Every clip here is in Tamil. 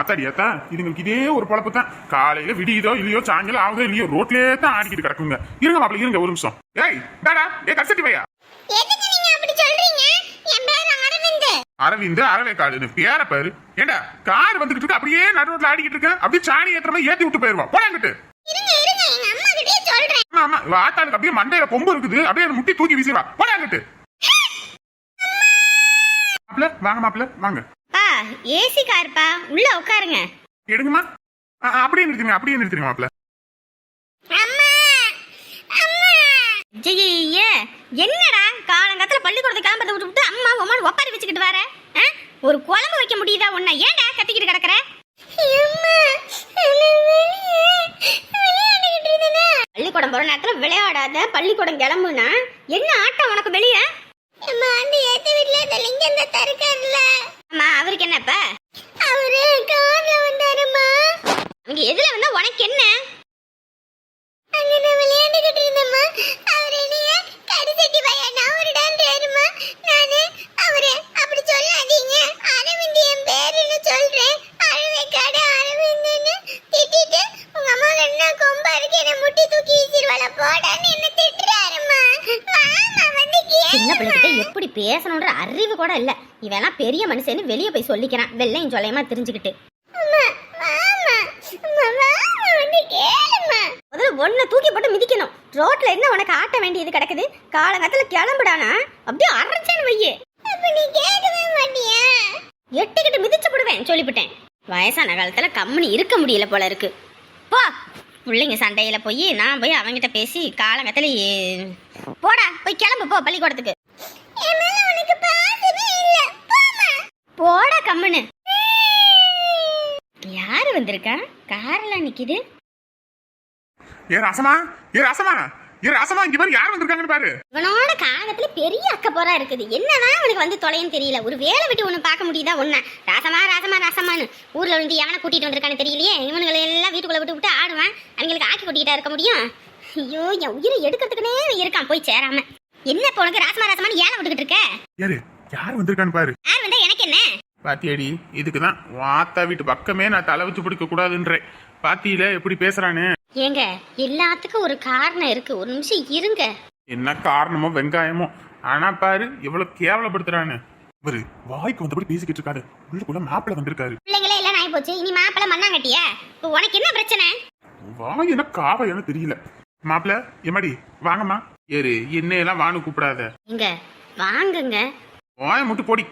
ஆத்தாடியாத்தா இதுங்களுக்கு இதே ஒரு பொழப்பு தான். காலையில விடியுதோ இல்லையோ, சாயங்காலம் ஆகுதோ இல்லையோ, ரோட்லயே தான் ஆடிக்கிட்டு கிடக்குங்க. இருங்க மாப்பிள்ள, இருங்க ஒரு நிமிஷம். ஏய் டாடா, கசட்டி வையா. எதுக்கு நீங்க அப்படி சொல்றீங்க? என் பேர் அரவிந்த். அரவிந்த் அரவே காடுன்னு பேர பாரு. ஏண்டா கார் வந்துகிட்டு இருக்கு, அப்படியே நடு ரோட்ல ஆடிக்கிட்டு இருக்க. அப்படியே சாணி ஏத்துற மாதிரி ஏத்தி விட்டு போயிருவா. போடாங்கிட்டு. இருங்க இருங்க, எங்க அம்மா கிட்டே சொல்றேன். ஆமா ஆத்தாளுக்கு அப்படியே மண்டையில கொம்பு இருக்குது, அப்படியே முட்டி தூக்கி வீசிடுவா. போடாங்கிட்டு. மாப்பிள்ள வாங்க, மாப்பிள்ள வாங்க. பா ஏசி கார்ப்பா, உள்ள உட்காருங்க. எடுங்கம்மா. அப்படியே நிறுத்துங்க, அப்படியே நிறுத்துங்க மாப்பிள்ள. அம்மா அம்மா ஜெய்யே, என்னடா காலங்கத்துல பள்ளிக்கூடத்துக்கு கிளம்பறத விட்டு அம்மா அம்மான்னு ஒப்பாரி வச்சுக்கிட்டு வர? ஒரு குழம்பு வைக்க முடியுதா உன்னை? ஏன்டா கத்திக்கிட்டு கிடக்குற? பள்ளிக்கூடம் போற நேரத்துல விளையாடாத, பள்ளிக்கூடம் கிளம்புனா என்ன ஆட்டம் உனக்கு வெளிய? அவருக்கு என்னப்பா? அவரு கார்ல வந்தாருமா. அங்க எதுல வந்தா உனக்கு என்ன? அங்க நான் விளையாடிக்கிட்டு இருந்தேம்மா. அவர் என்னைய கடிசட்டி பையனா ஒருடான்றாருமா. நானு அவரே அப்படி சொல்லாதீங்க, அரவிந்த் என் பேருன்னு சொல்றேன். அரவேக்காடு அரவிந்த்னு திட்டிட்டு உங்க அம்மா என்ன கொம்பா இருக்கு, என்ன முட்டி தூக்கி வீசிடுவாள போடான்னு என்ன திட்டுறாருமா. மாமா வந்து சின்ன பிள்ளைகிட்ட எப்படி பேசணுன்ற அறிவு கூட இல்ல. இவெல்லாம் பெரிய மனுஷன்னு வெளியே போய் சொல்லிக்கிறான், வெள்ளையும் சொல்லையுமா தெரிஞ்சுக்கிட்டு. முதல்ல ஒன்ன தூக்கி போட்டு மிதிக்கணும். ரோட்ல என்ன உனக்கு ஆட்ட வேண்டியது கிடக்குது? காலங்கத்துல கிளம்புடானா அப்படியே அரைச்சேன்னு வையே. நீ கேட்கவே மாட்டியா? எட்டுக்கிட்டு மிதிச்சு போடுவேன் சொல்லிவிட்டேன். வயசான காலத்துல கம்முனி இருக்க முடியல போல இருக்கு. போ பிள்ளைங்க சண்டையில போய் நான் போய் அவங்கிட்ட பேசி காலங்கத்துல போடா, போய் கிளம்பு போ பள்ளிக்கூடத்துக்கு. போடா கம்முன்னு. யாரு வந்திருக்கா? கார்ல நிக்குது. ஏ ராசமா, ஏ ராசமா, ஏ ராசமா, இங்க பாரு யார் வந்திருக்காங்கன்னு பாரு. இவனோட காலத்துல பெரிய அக்கப்போரா இருக்குது. என்னதான் அவனுக்கு வந்து தொலைன்னு தெரியல. ஒரு வேலை விட்டு ஒண்ணு பார்க்க முடியுதா? ஒண்ணு ராசமா ராசமா ராசமான்னு ஊர்ல வந்து எவனை கூட்டிட்டு வந்திருக்கான்னு தெரியலையே. இவனுங்களை எல்லாம் வீட்டுக்குள்ள விட்டு விட்டு ஆடுவான். அவங்களுக்கு ஆக்கி கூட்டிட்டா இருக்க முடியும்? ஐயோ, என் உயிரை எடுக்கிறதுக்குனே இருக்கான் போய் சேராம. என்ன இப்ப உனக்கு ராசமா ராசமான்னு ஏன் விட்டுக்கிட்டு இருக்க? யாரு யார் வந்திருக்கான்னு பாரு. யார் வந்தா எனக்கு என்ன? பாத்தியடி, இதுக்குதான் வாத்தா வீட்டு பக்கமே நான் தலை வச்சு பிடிக்க கூடாதுன்றேன். பாத்தியில எப்படி பேசுறானு. ஏங்க, எல்லாத்துக்கும் ஒரு காரணம் இருக்கு, ஒரு நிமிஷம் இருங்க. என்ன காரணமோ வெங்காயமோ, ஆனா பாரு எவ்வளவு கேவலப்படுத்துறானு. இவரு வாய்க்கு வந்தபடி பேசிக்கிட்டு இருக்காரு. உள்ளுக்குள்ள மாப்பிள்ள வந்திருக்காரு. பிள்ளைங்களே எல்லாம் நாய் போச்சு, இனி மாப்பிள்ள மண்ணாங்கட்டியா? உனக்கு என்ன பிரச்சனை? வாய் என்ன காவையானு தெரியல. மாப்பிள்ள எம்மாடி வாங்கம்மா. ஏறு என்னையெல்லாம் வானு கூப்பிடாத. இங்க வாங்குங்க. வாய முட்டு போடி.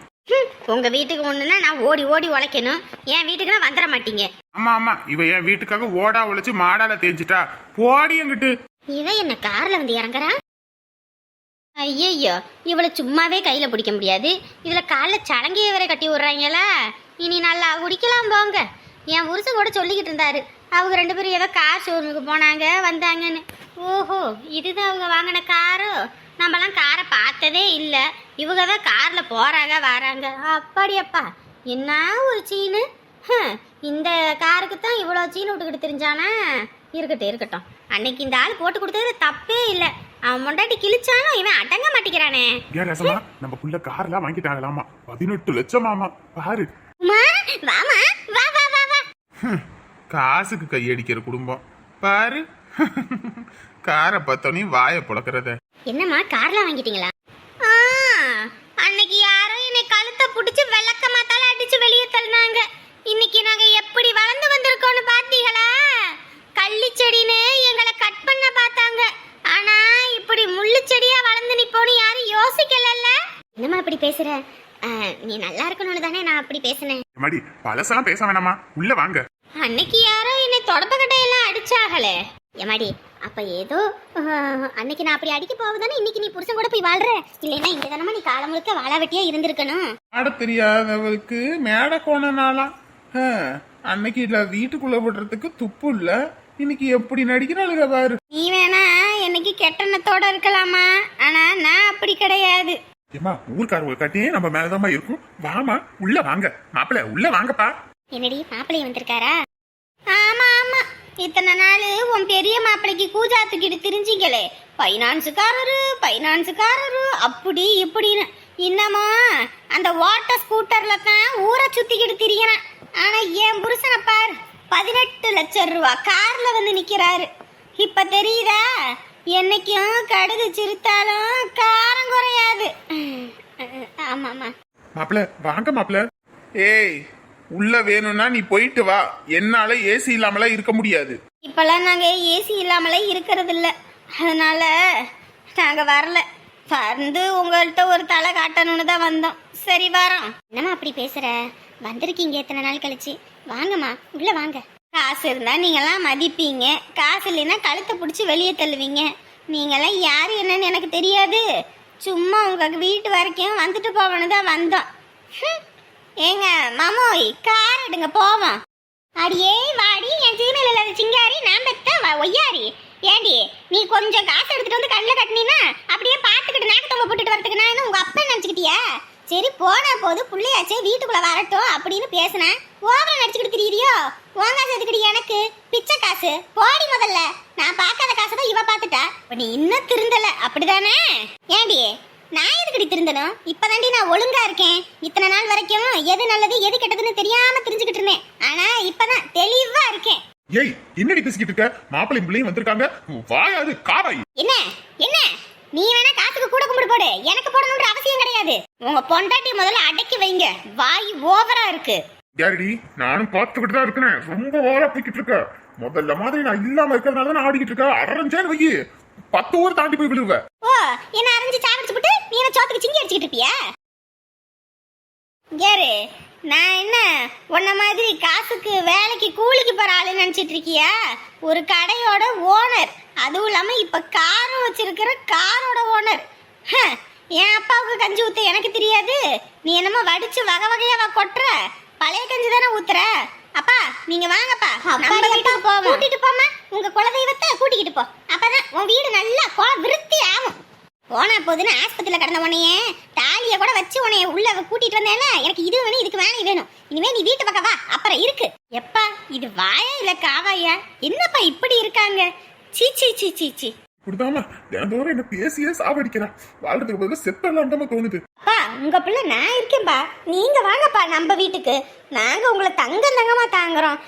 உங்க வீட்டுக்கு ஒண்ணுன்னா நான் ஓடி ஓடி உழைக்கணும், என் வீட்டுக்குன்னா வந்துட மாட்டீங்க. ஆமா ஆமா, இவ என் வீட்டுக்காக ஓடா உழைச்சு மாடால தேய்ச்சிட்டா. போடி என்கிட்டு. இவ என்ன கார்ல வந்து இறங்குறா? ஐயோ, இவளை சும்மாவே கையில பிடிக்க முடியாது. இதுல கால்ல சலங்கைய வரை கட்டி விடுறாங்களா? இனி நல்லா குடிக்கலாம் போங்க. என் புருஷன் கூட சொல்லிக்கிட்டு இருந்தாரு, அவங்க ரெண்டு பேரும் ஏதோ கார் ஷோரூமுக்கு போனாங்க வந்தாங்கன்னு. ஓஹோ, இதுதான் அவங்க வாங்கின காரோ? நம்மலாம் காரை பார்த்ததே இல்லை. இவங்க தான் காரில் போகிறாங்க வராங்க. அப்படியப்பா, என்ன ஒரு சீனு! இந்த காருக்கு தான் இவ்வளோ சீனு விட்டுக்கிட்டு தெரிஞ்சானா? இருக்கட்டும் இருக்கட்டும், அன்னைக்கு இந்த ஆள் போட்டு கொடுத்தது தப்பே இல்லை. அவன் முண்டாட்டி கிழிச்சாலும் இவன் அடங்க மாட்டேங்கிறானே. நம்ம புள்ள கார்லாம் வாங்கிட்டாங்களாமா, 18 லட்சமாமா. பாரு வாமா, வா வா வா வா. காசுக்கு கையடிக்கிற குடும்பம் பாரு. காரை பார்த்தோன்னே வாயை புழக்கிறத. என்னம்மா கார்லாம் வாங்கிட்டீங்களா? அன்னைக்கு யாரோ என்னை கழுத்தை பிடிச்சி விளக்கமாத்தால அடிச்சு வெளியே தள்ளினாங்க. இன்னைக்கு நாங்க எப்படி வளர்ந்து வந்திருக்கோம்னு பாத்தீங்களா? கள்ளி செடின்னு எங்களை கட் பண்ண பார்த்தாங்க, ஆனா இப்படி முள்ளு செடியா வளர்ந்து நிப்போன்னு யாரும் யோசிக்கலல்ல. என்னம்மா இப்படி பேசுற? நீ நல்லா இருக்கணும்னு தானே நான் அப்படி பேசினேன். மாடி பழசெல்லாம் பேச வேணாமா, உள்ள வாங்க. அன்னைக்கு யாரோ என்னை தொடப்பக்கட்டையெல்லாம் அடிச்சாங்களே. எமாடி, அப்ப ஏதோ அன்னைக்கு நான் அப்படி அடிக்க போவதானே இன்னைக்கு நீ புருஷன் கூட போய் வாழ்ற? இல்லைன்னா இங்க தானமா நீ காலம் முழுக்க வாழ வெட்டியா இருந்திருக்கணும். ஆட தெரியாதவளுக்கு மேடை கோணனாலாம். அன்னைக்கு இல்ல வீட்டுக்குள்ள விடுறதுக்கு துப்பு இல்ல, இன்னைக்கு எப்படி நடிக்கிறாளுக பாரு. நீ வேணா என்னைக்கு கெட்டணத்தோட இருக்கலாமா, ஆனா நான் அப்படி கிடையாது. ஏமா ஊர்க்காரவங்க காட்டியே நம்ம மேலதாமா இருக்கும். வாமா உள்ள வாங்க. மாப்பிள்ள உள்ள வாங்கப்பா. என்னடி மாப்பிள்ளை வந்திருக்காரா? ஆமா ஆமா, இத்தனை நாள் உன் பெரிய மாப்பிள்ளைக்கு கூஜா தூக்கிட்டு திரிஞ்சிங்களே, பைனான்ஸுக்காரரு அப்படி இப்படின்னு. இன்னமா அந்த வாட்டர் ஸ்கூட்டர்ல தான் ஊரை சுத்திக்கிட்டு திரிகிறான். ஆனா என் புருஷனை பார் 18 லட்சம் ரூபா கார்ல வந்து நிக்கிறாரு. இப்ப தெரியுதா, என்னைக்கும் கடுகு சிரித்தாலும் காரம் குறையாது. ஆமாமா. மாப்பிள்ள வாங்க மாப்பிள்ள. ஏய் உள்ள வேணும்னா நீ போயிட்டு வா, என்னால ஏசி இல்லாமலாம் இருக்க முடியாது. இப்பெல்லாம் நாங்க ஏசி இல்லாமலே இருக்கிறது இல்ல, அதனால நாங்க வரல. வந்து உங்கள்கிட்ட ஒரு தலை காட்டணும்னு தான் வந்தோம். சரி வரோம். என்னம்மா அப்படி பேசுற? வந்திருக்கீங்க எத்தனை நாள் கழிச்சு, வாங்கம்மா உள்ள வாங்க. காசு இருந்தா நீங்கெல்லாம் மதிப்பீங்க, காசு இல்லைன்னா கழுத்தை பிடிச்சி வெளியே தள்ளுவீங்க. நீங்கெல்லாம் யாரு என்னன்னு எனக்கு தெரியாது. சும்மா உங்க வீட்டு வரைக்கும் வந்துட்டு போவனு தான் வந்தோம். ஏங்க மாமோய் கார் எடுங்க போவோம். அடியே வாடி என் சீமையில இல்லாத சிங்காரி, நான் பெத்த ஒய்யாரி. ஏண்டி நீ கொஞ்சம் காசு எடுத்துட்டு வந்து கண்ணில் கட்டினா அப்படியே பார்த்துக்கிட்டு நாக்கத்தவங்க போட்டுட்டு வரதுக்கு நான் என்ன உங்க அப்பா நினச்சிக்கிட்டியா? சரி போனா போது பிள்ளையாச்சே வீட்டுக்குள்ள வரட்டும் அப்படின்னு பேசினேன். ஓவரா நடிச்சுக்கிட்டு திரியிறியோ? உன் காசு எதுக்கிட்டு எனக்கு பிச்சை காசு? போடி முதல்ல. நான் பார்க்காத காசை தான் இவ பார்த்துட்டா. இப்போ நீ இன்னும் திருந்தல அப்படிதானே? ஏண்டி நான் எதுக்கடி திருந்தனும்? இப்பதாண்டி நான் ஒழுங்கா இருக்கேன். இத்தனை நாள் வரைக்கும் எது நல்லது எது கெட்டதுன்னு தெரியாம தெரிஞ்சுக்கிட்டு இருந்தேன். ஆனா இப்பதான் தெளிவா இருக்கேன். ஏய் என்னடி பேசிக்கிட்டு இருக்க? மாப்பிள்ளை பிள்ளையும் வந்திருக்காங்க, வாயாது காவாய். என்ன என்ன நீ வேணா காசுக்கு கூட கும்பிடு போடு, எனக்கு போடணும்ன்ற அவசியம் கிடையாது. உங்க பொண்டாட்டி முதல்ல அடக்கி வைங்க, வாய் ஓவரா இருக்கு. யாரடி? நானும் பார்த்துக்கிட்டு தான் இருக்கேன். ரொம்ப ஓவரா போய்கிட்டு இருக்க. முதல்ல மாதிரி நான் இல்லாம இருக்கிறதுனால தான் ஆடிக்கிட்டு இருக்க. அரைஞ்சேன்னு வையி 10 ஊர் தாண்டி போய் விழுவ. ஓ என்ன அரைஞ்சு சாப்பிட்டு போட்டு நீ என்ன சோத்துக்கு சிங்கி அடிச்சுக்கிட்டு இருப்பியா? யாரு நான் என்ன உன்ன மாதிரி காசுக்கு வேலைக்கு கூலிக்கு போற ஆளு நினைச்சிட்டு இருக்கியா? ஒரு கடையோட ஓனர், அதுவும் இல்லாம இப்ப காரும் வச்சிருக்கிற காரோட ஓனர். என் அப்பாவுக்கு கஞ்சி ஊத்த எனக்கு தெரியாது. நீ என்னமோ வடிச்சு வகை வகையாவா கொட்டுற? பழைய கஞ்சி தானே ஊத்துற. அப்பா நீங்க வாங்கப்பா, நம்ம வீட்டுக்கு போவோம். கூட்டிட்டு போமா உங்க குலதெய்வத்தை கூட்டிக்கிட்டு போ, அப்பதான் உன் வீடு நல்லா விருத்தி ஆகும். போனா போதுன்னு ஆஸ்பத்திரியில கடந்த உன்னையே தாலிய கூட வச்சு உன்னைய உள்ள கூட்டிட்டு வந்தேன்னா எனக்கு இது வேணும் இதுக்கு வேணும் வேணும். இனிமே நீ வீட்டு பக்கம் வா, அப்புறம் இருக்கு. எப்பா இது வாயா இல்ல காவாயா? என்னப்பா இப்படி இருக்காங்க? சீ சீ சீ சீ சீ. இப்படிதாமா தினந்தோறும் என்ன பேசியே சாவடிக்கிறான். வாழ்றதுக்கு பதிலா செத்தலாம்டாம தோணுது. அப்பா உங்க பிள்ளை நான் இருக்கேன்பா, நீங்க வாங்கப்பா நம்ம வீட்டுக்கு. நாங்க உங்களை தங்கமா தாங்குறோம்.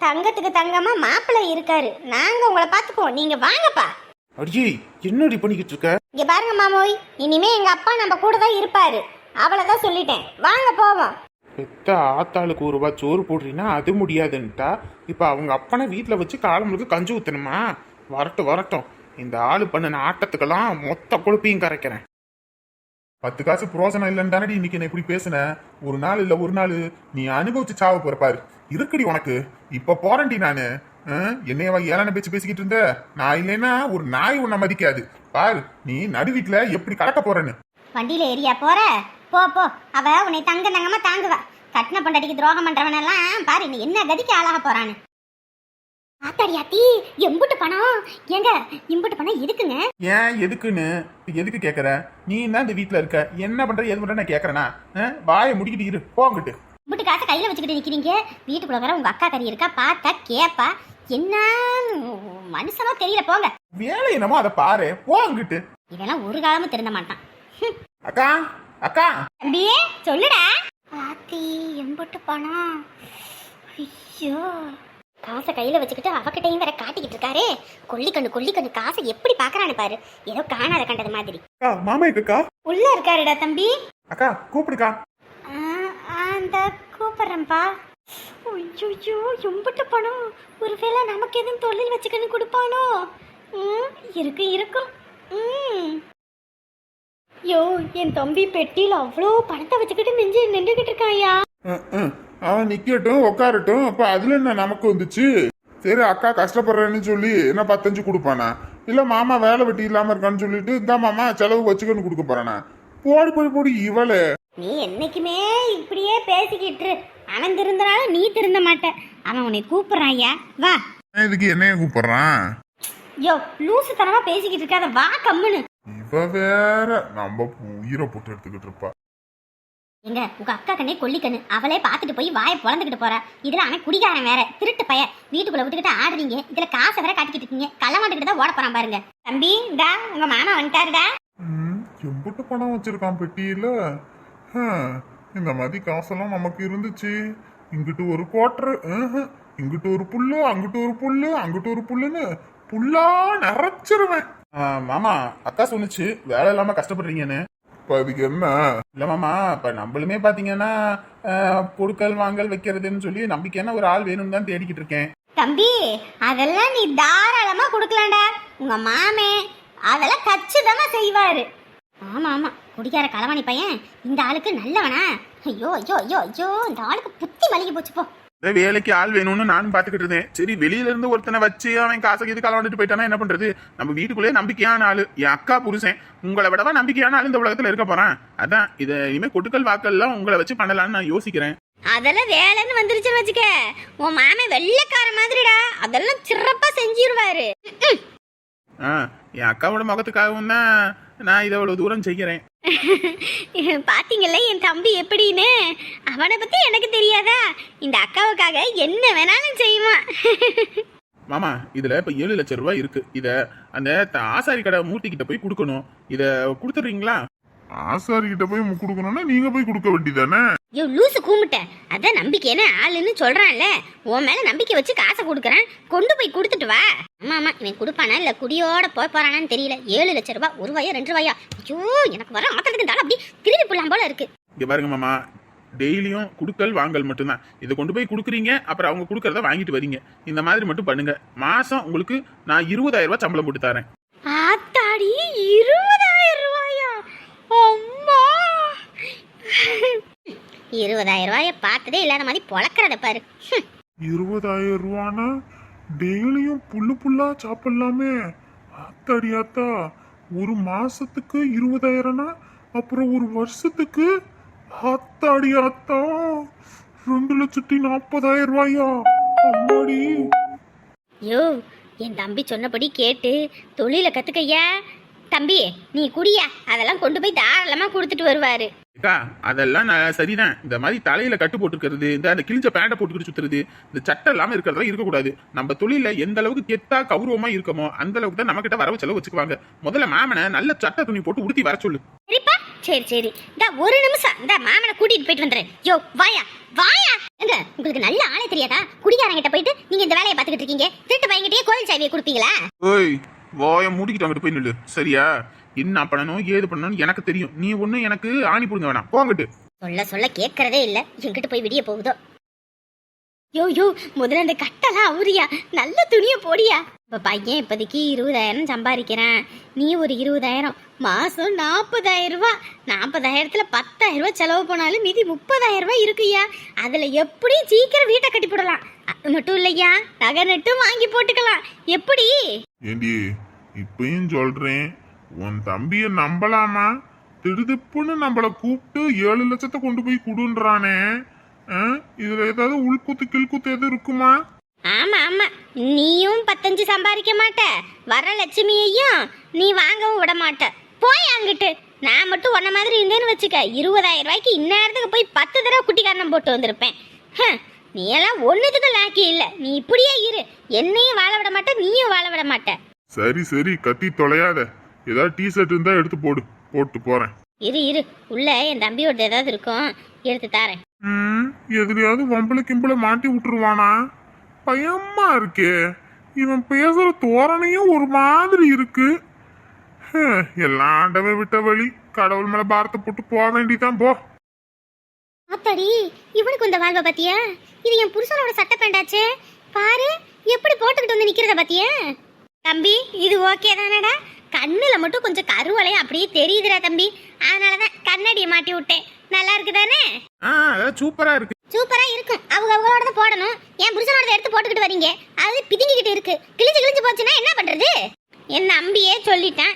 தங்கத்துக்கு தங்கமா மாப்பிள்ளை இருக்காரு, நாங்க உங்களை பாத்துக்குவோம். நீங்க வாங்கப்பா. அடியே என்னடி பண்ணிக்கிட்டு இருக்க? இங்க பாருங்க மாமோய், இனிமே எங்க அப்பா நம்ம கூட தான் இருப்பாரு, அவ்வளவுதான் சொல்லிட்டேன். வாங்க போவோம். பெத்த ஆத்தாளுக்கு ஒரு ரூபா சோறு போடுறீன்னா அது முடியாதுன்ட்டா இப்ப அவங்க அப்பனை வீட்டுல வச்சு காலமுழுக்கு கஞ்சி ஊத்தணுமா? வரட்டும் வரட்டும், இந்த ஆளு பண்ண ஆட்டத்துக்கெல்லாம் மொத்த கொழுப்பையும் கரைக்கிறேன். 10 காசு புரோசனம் இல்லைன்னு தானடி இன்னைக்கு என்ன இப்படி பேசுன? ஒரு நாள் இல்ல ஒரு நாள் நீ அனுபவிச்சு சாவ போறப்பாரு. இருக்குடி உனக்கு. இப்ப போறேன்டி நானு. என்னையவா ஏளான பேச்சு பேசிக்கிட்டு இருந்த? நான் இல்லைன்னா ஒரு நாய் உன்னை மதிக்காது. பாரு நீ நடு வீட்டுல எப்படி கடக்க போறேன்னு. வண்டியில ஏரியா போற போ போ, அவ உன்னை தங்கமா தாங்குவா. கட்டின பொண்டாட்டிக்கு துரோகம் பண்றவனெல்லாம் பாரு நீ என்ன கதிக்கு ஆளாக போறான்னு. ஆத்தாடியாத்தி எம்புட்டு பணம்? ஏங்க இம்புட்டு பணம் எதுக்குங்க? ஏன் எதுக்குன்னு எதுக்கு கேக்குற? நீ தான் இந்த வீட்டுல இருக்க, என்ன பண்ற எது பண்ற நான் கேக்குறேனா? வாயை முடிக்கிட்டு இரு, போங்கிட்டு. இம்புட்டு காசை கையில வச்சுக்கிட்டு நிக்கிறீங்க. வீட்டுக்குள்ள வர உங்க அக்கா கறி இருக்கா, பார்த்தா கேப்பா. என்ன மனுஷனோ தெரியல, போங்க. வேலை என்னமோ அதை பாரு, போங்கிட்டு. இதெல்லாம் ஒரு காலமும் திருந்த மாட்டான். அக்கா அக்கா தம்பியே சொல்லுடா. ஆத்தி எம்புட்டு பணம்? ஐயோ காசை கையில வச்சுக்கிட்டு அவகிட்டையும் வேற காட்டிக்கிட்டு இருக்காரு. கொல்லிக்கண்ணு காசை எப்படி பாக்குறான்னு பாரு, ஏதோ காணாத கண்டது மாதிரி. மாமா இருக்கா? உள்ள இருக்காருடா தம்பி. அக்கா கூப்பிடுக்கா. அந்த கூப்பிடுறேன்ப்பா. ஐயோ எம்புட்டு பணம்? ஒருவேளை நமக்கு எதுவும் தொழில் வச்சுக்கன்னு கொடுப்பானோ? இருக்கும். யோ என் தம்பி பெட்டியில அவ்வளோ பணத்தை வச்சுக்கிட்டு நின்றுகிட்டு இருக்காயா. அவன் நிக்கட்டும் உட்காரட்டும், அப்ப அதுல என்ன நமக்கு வந்துச்சு? சரி அக்கா கஷ்டப்படுறேன்னு சொல்லி என்ன 15 கொடுப்பானா? இல்ல மாமா வேலை வெட்டி இல்லாம இருக்கான்னு சொல்லிட்டு இந்த மாமா செலவு வச்சுக்கன்னு கொடுக்க போறானா? போடி இவளே. நீ என்னைக்குமே இப்படியே பேசிக்கிட்டு அவன் திருந்தனால நீ திருந்த மாட்ட. அவன் உன்னை கூப்பிடுறாயா, வா. இதுக்கு என்னைய கூப்பிடுறான்? யோ லூசு தனமா பேசிக்கிட்டு இருக்காத, வா கம்முன்னு. இவ வேற நம்ம உயிரை போட்டு எடுத்துக்கிட்டு இருப்பா. எங்க உங்க அக்கா கண்ணே கொல்லிக்கண்ணு, அவளே பாத்துட்டு போய் வாயை பொழந்துக்கிட்டு போறா. இதுல அவன் குடிகாரன் வேற, திருட்டு பைய. வீட்டுக்குள்ள விட்டுக்கிட்டு ஆடுறீங்க, இதுல காசை வேற காட்டிக்கிட்டு இருக்கீங்க. களமாட்டுக்கிட்டு தான் ஓட போறான் பாருங்க. தம்பி இந்தா உங்க மாமா வந்துட்டாருடா. எம்புட்டு பணம் வச்சிருக்கான் பெட்டியில. இந்த மாதிரி காசெல்லாம் நமக்கு இருந்துச்சு, இங்கிட்டு ஒரு குவார்டர், இங்கிட்டு ஒரு புல்லு, அங்கிட்டு ஒரு புல்லு, அங்கிட்டு ஒரு புல்லுன்னு புல்லா நிறைச்சிருவேன். மாமா அக்கா சொன்னுச்சு வேலை இல்லாம கஷ்டப்படுறீங்கன்னு. இப்ப அதுக்கு என்ன? இல்ல மாமா, இப்ப நம்மளுமே பாத்தீங்கன்னா பொருட்கள் வாங்கல் வைக்கிறதுன்னு சொல்லி நம்பிக்கையான ஒரு ஆள் வேணும்னு தான் தேடிக்கிட்டு இருக்கேன். தம்பி அதெல்லாம் நீ தாராளமா கொடுக்கலாம்டா. உங்க மாமே அதெல்லாம் கச்சிதமா செய்வாரு. ஆமா ஆமா, குடிக்கார களவாணி பையன் இந்த ஆளுக்கு நல்லவனா? ஐயோ ஐயோ ஐயோ ஐயோ, இந்த ஆளுக்கு புத்தி மலிகி போச்சு போ. வேலைக்கு ஆள் வேணும்னு நானும் பாத்துக்கிட்டு இருந்தேன். சரி, வெளியில இருந்து ஒருத்தனை வச்சு அவன் காசை இது கலவாண்டுட்டு போயிட்டானா என்ன பண்றது? நம்ம வீட்டுக்குள்ளே நம்பிக்கையான ஆளு என் அக்கா புருஷன். உங்களை விடவா நம்பிக்கையான ஆளு இந்த உலகத்துல இருக்க போறான். அதான் இதை இனிமே கொட்டுக்கல் வாக்கெல்லாம் உங்களை வச்சு பண்ணலாம்னு நான் யோசிக்கிறேன். அதெல்லாம் வேலைன்னு வந்துருச்சுன்னு வச்சுக்க, உன் மாமே வெள்ளைக்கார மாதிரிடா. அதெல்லாம் சிறப்பா செஞ்சிருவாரு. என் அக்காவோட முகத்துக்காகவும் தான் நான் இதை அவ்வளவு தூரம் செய்கிறேன். பாத்தீங்கல்ல என் தம்பி எப்படின்னு? அவனை பத்தி எனக்கு தெரியாதா? இந்த அக்காவுக்காக என்ன வேணாலும் செய்வான். மாமா, இதுல இப்ப 7 லட்சம் ரூபாய் இருக்கு. இத அந்த ஆசாரி கடை மூர்த்தி கிட்ட போய் கொடுக்கணும். இத கொடுத்துறீங்களா? ஆசாரி கிட்ட போய் கொடுக்கணும்னா நீங்க போய் கொடுக்க வேண்டியதானே? ஐயோ லூசு கூமிட்ட, அதான் நம்பிக்கையான ஆளுன்னு சொல்றான்ல. உன் மேல நம்பிக்கை வச்சு காசை கொடுக்குறேன், கொண்டு போய் கொடுத்துட்டு வா. ஆமா ஆமா, இவன் கொடுப்பானா இல்ல குடியோட போய் போறானான்னு தெரியல. 7 லட்சம் ரூபாய், 1 ரூபாயா 2 ரூபாயா? ஐயோ எனக்கு வர ஆத்திரத்துக்கு இருந்தாலும் அப்படி திருப்பி போடலாம் போல இருக்கு. இங்க பாருங்க மாமா, டெய்லியும் குடுக்கல் வாங்கல் மட்டும்தான். இதை கொண்டு போய் கொடுக்குறீங்க, அப்புறம் அவங்க கொடுக்கறத வாங்கிட்டு வரீங்க. இந்த மாதிரி மட்டும் பண்ணுங்க. மாசம் உங்களுக்கு நான் 20,000 ரூபாய் சம்பளம் போட்டு தரேன். ஆத்தாடி 20,000 ரூபாயா? அம்மா 20,000 ரூபாய பார்த்ததே இல்லாத மாதிரி பொழக்கிறத பாரு. 20,000 ரூபானா டெய்லியும் புல்லு புல்லா சாப்பிடலாமே. ஆத்தாடி ஆத்தா, ஒரு மாசத்துக்கு 20,000னா அப்புறம் ஒரு வருஷத்துக்கு ஆத்தாடி ஆத்தா 2,40,000 ரூபாயா? அம்மாடி. யோ என் தம்பி சொன்னபடி கேட்டு தொழில கத்துக்கையா. தம்பி நீ குடியா, அதெல்லாம் கொண்டு போய் தாராளமா கொடுத்துட்டு வருவாரு. அக்கா, அதெல்லாம் சரிதான். இந்த மாதிரி தலையில கட்டு போட்டுக்கிறது, அந்த கிழிஞ்ச பேண்டை போட்டுக்கிட்டு சுத்துறது, இந்த சட்டம் இல்லாம இருக்கிறதெல்லாம் இருக்கக்கூடாது. நம்ம தொழில எந்த அளவுக்கு கெத்தா கௌரவமா இருக்கமோ அந்த அளவுக்கு தான் நம்ம கிட்ட வரவு செலவு வச்சுக்குவாங்க. முதல்ல மாமனை நல்ல சட்ட துணி போட்டு உடுத்தி வர சொல்லு. சரிப்பா, சரி சரி, இந்த ஒரு நிமிஷம் இந்த மாமனை கூட்டிட்டு போயிட்டு வந்துறேன். யோ வாயா வாயா. எங்க உங்களுக்கு நல்ல ஆளே தெரியாதா? குடிகாரங்கிட்ட போயிட்டு நீங்க இந்த வேலையை பாத்துக்கிட்டு இருக்கீங்க. திருட்டு பையன்கிட்டயே கோயில் சாவியை கொடுப்பீங்களா? ஓய், வாய மூடிக்கிட்டு அங்கிட்டு போய் நில்லு சரியா? என்ன பண்ணணும் ஏது பண்ணணும் எனக்கு தெரியும். நீ ஒண்ணு எனக்கு ஆணி புடுங்க வேணாம், போங்கிட்டு. சொல்ல சொல்ல கேட்கறதே இல்ல. எங்கிட்ட போய் விடிய போகுதோ. யோ யோ, முதல்ல அந்த கட்டெல்லாம் அவுரியா, நல்ல துணியை போடியா. இப்ப பையன் இப்போதைக்கு 20,000 சம்பாதிக்கிறேன். நீ ஒரு 20,000, மாசம் 40,000 ரூபாய். 40,000த்துல 10,000 ரூபாய் செலவு போனாலும் மீதி 30,000 ரூபாய் இருக்குயா. அதுல எப்படி சீக்கிரம் வீட்டை கட்டி போடலாம். அது மட்டும் இல்லையா, நகை நட்டும் வாங்கி போட்டுக்கலாம். எப்படி? ஏண்டி இப்பயும் சொல்றேன், உன் தம்பிய நம்பலாமா? திடுதிப்புன்னு நம்மள கூப்பிட்டு 7 லட்சத்தை கொண்டு போய் குடுன்றானே. இதுல ஏதாவது உள்குத்து கிழ்குத்து எதுவும் இருக்குமா? ஆமா ஆமா, நீயும் 15 சம்பாதிக்க மாட்ட, வர லட்சுமியையும் நீ வாங்கவும் விட மாட்ட. போய் அங்கிட்டு. நான் மட்டும் உன்ன மாதிரி இருந்தேன்னு வச்சுக்க, 20,000 ரூபாய்க்கு இந்நேரத்துக்கு போய் 10 தடவை குட்டிக்காரணம் போட்டு வந்திருப்பேன். நீ எல்லாம் ஒண்ணுத்துக்கு லாக்கி இல்ல. நீ இப்படியே இரு, என்னையும் வாழ விட மாட்ட, நீயும் வாழ விட மாட்ட. சரி சரி, கத்தி தொலையாத. ஏதாவது டிஷர்ட் இருந்தா எடுத்து போடு, போட்டு போறேன். இரு இரு, உள்ள என் தம்பியோட ஏதாவது இருக்கும், எடுத்து தாரேன். எதுலயாவது வம்பளை கிம்பளை மாட்டி விட்டுருவானா? பயமா இருக்கே. இவன் பேசுற தோரணையும் ஒரு மாதிரி இருக்கு. எல்லாம் ஆண்டவன் விட்ட வழி. கடவுள் மேல பாரத்தை போட்டு போக வேண்டிதான். போ. ஆத்தாடி, இவனுக்கு இந்த வாழ்வை பாத்தியா? இது என் புருஷனோட சட்டை பேண்டாச்சே. பாரு எப்படி போட்டுக்கிட்டு வந்து நிக்கிறத பாத்தியா? தம்பி இது ஓகே தானடா? கண்ணுல மட்டும் கொஞ்சம் கருவளையம் அப்படியே தெரியுதுடா தம்பி. அதனாலதான் கண்ணாடியை மாட்டி விட்டேன். நல்லா இருக்கு தானே? சூப்பரா இருக்கு. சூப்பரா இருக்கும். அவங்களோட தான் போடணும். என் புருஷனோட எடுத்து போட்டுக்கிட்டு வரீங்க. அது பிதிங்கிக்கிட்டு இருக்கு. கிழிஞ்சு போச்சுன்னா என்ன பண்றது? என் நம்பியே சொல்லிட்டேன்.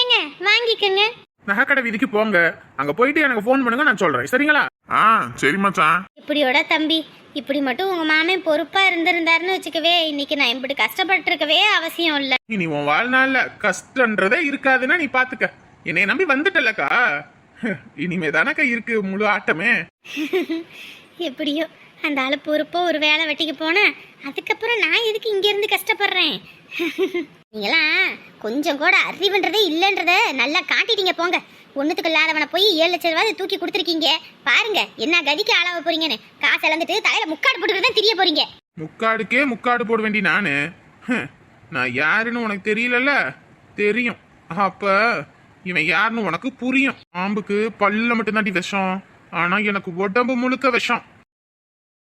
ஏங்க வாங்கிக்கங்க. நகைக்கடை வீதிக்கு போங்க, அங்க போயிட்டு எனக்கு போன் பண்ணுங்க, நான் சொல்றேன் சரிங்களா? சரி மச்சான். இப்படியோட தம்பி, இப்படி மட்டும் உங்க மாமன் பொறுப்பா இருந்திருந்தாருன்னு வச்சுக்கவே, இன்னைக்கு நான் இப்படி கஷ்டப்பட்டு இருக்கவே அவசியம் இல்ல. இனி உன் வாழ்நாள்ல கஷ்டன்றதே இருக்காதுன்னா நீ பாத்துக்க. என்னைய நம்பி வந்துட்டலக்கா, இனிமே தானக்கா இருக்கு முழு ஆட்டமே. எப்படியோ அந்த ஆளு பொறுப்போ ஒரு வேலை வெட்டிக்கு போனேன். அதுக்கப்புறம் நான் எதுக்கு இங்க இருந்து கஷ்டப்படுறேன்? நீங்களாம் கொஞ்சம் கூட அறிவுன்றதே இல்லைன்றத நல்லா காட்டிட்டீங்க போங்க. ஒண்ணுத்துக்கு இல்லாதவனை போய் 7 லட்சம் ரூபாய் தூக்கி கொடுத்துருக்கீங்க. பாருங்க என்ன கதிக்கு ஆளாவ போறீங்கன்னு. காசு இழந்துட்டு தலையில முக்காடு போட்டுக்கிட்டு தான் திரிய போறீங்க. முக்காடுக்கே முக்காடு போட வேண்டி நானு நான் யாருன்னு உனக்கு தெரியலல்ல? தெரியும். அப்ப இவன் யாருன்னு உனக்கு புரியும். பாம்புக்கு பல்ல மட்டும் தாண்டி விஷம், ஆனா எனக்கு உடம்பு முழுக்க விஷம்.